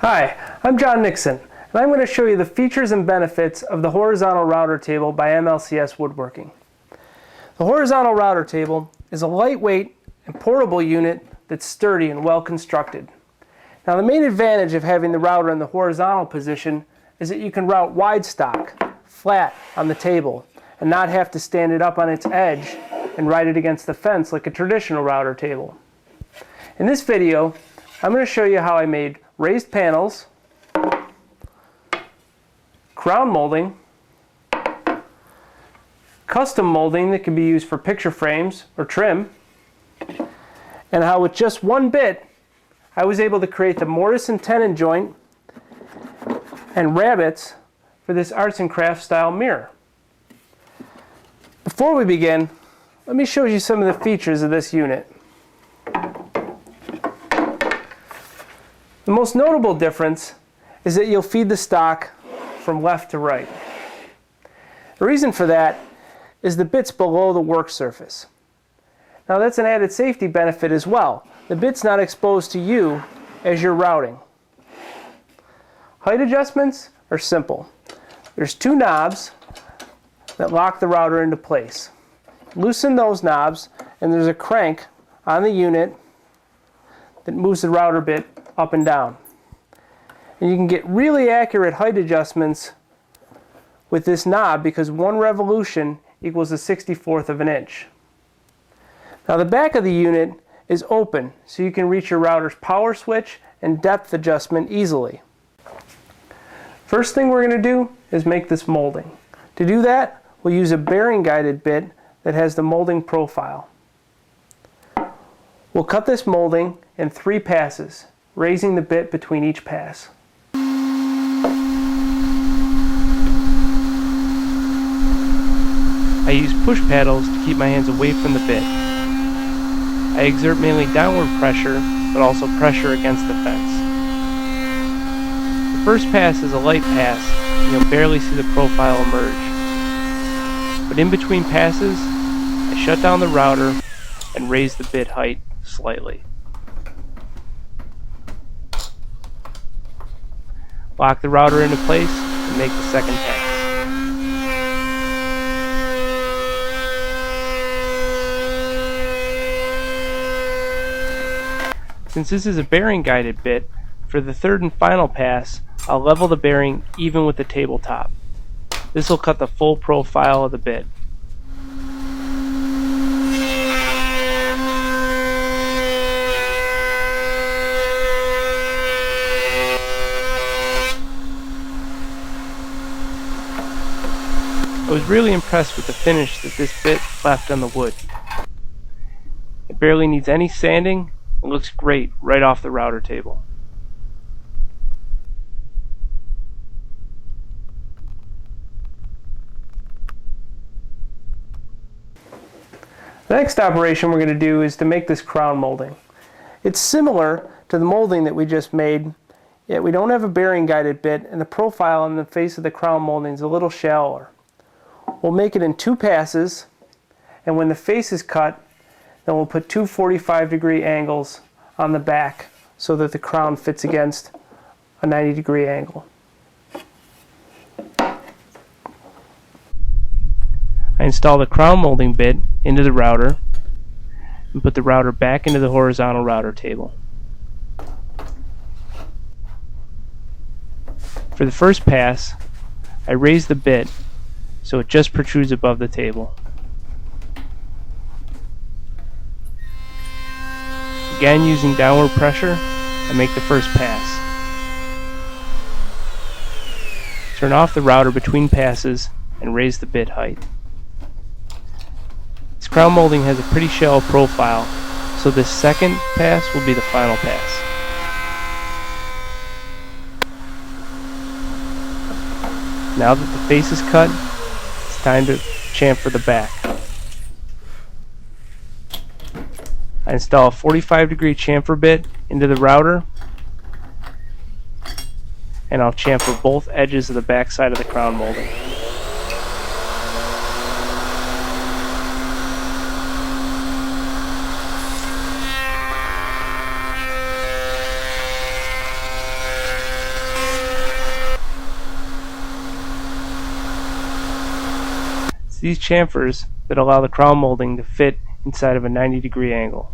Hi, I'm John Nixon, and I'm going to show you the features and benefits of the horizontal router table by MLCS Woodworking. The horizontal router table is a lightweight and portable unit that's sturdy and well constructed. Now, the main advantage of having the router in the horizontal position is that you can route wide stock, flat on the table, and not have to stand it up on its edge and ride it against the fence like a traditional router table. In this video, I'm going to show you how I made raised panels, crown molding, custom molding that can be used for picture frames or trim, and how with just one bit I was able to create the mortise and tenon joint and rabbets for this arts and crafts style mirror. Before we begin, let me show you some of the features of this unit. The most notable difference is that you'll feed the stock from left to right. The reason for that is the bit's below the work surface. Now, that's an added safety benefit as well. The bit's not exposed to you as you're routing. Height adjustments are simple. There's two knobs that lock the router into place. Loosen those knobs, and there's a crank on the unit that moves the router bit up and down. And you can get really accurate height adjustments with this knob because one revolution equals a 64th of an inch. Now, the back of the unit is open, so you can reach your router's power switch and depth adjustment easily. First thing we're going to do is make this molding. To do that, we'll use a bearing guided bit that has the molding profile. We'll cut this molding in 3 passes, raising the bit between each pass. I use push paddles to keep my hands away from the bit. I exert mainly downward pressure, but also pressure against the fence. The first pass is a light pass, and you'll barely see the profile emerge. But in between passes, I shut down the router and raise the bit height slightly. Lock the router into place and make the second pass. Since this is a bearing guided bit, for the third and final pass, I'll level the bearing even with the tabletop. This will cut the full profile of the bit. I was really impressed with the finish that this bit left on the wood. It barely needs any sanding and looks great right off the router table. The next operation we're going to do is to make this crown molding. It's similar to the molding that we just made, yet we don't have a bearing guided bit, and the profile on the face of the crown molding is a little shallower. We'll make it in 2 passes, and when the face is cut, then we'll put 2 45-degree angles on the back so that the crown fits against a 90-degree angle. I install the crown molding bit into the router and put the router back into the horizontal router table. For the first pass, I raise the bit so it just protrudes above the table. Again, using downward pressure, I make the first pass. Turn off the router between passes and raise the bit height. This crown molding has a pretty shallow profile, so this second pass will be the final pass. Now that the face is cut, it's time to chamfer the back. I install a 45-degree chamfer bit into the router, and I'll chamfer both edges of the back side of the crown molding. It's these chamfers that allow the crown molding to fit inside of a 90-degree angle.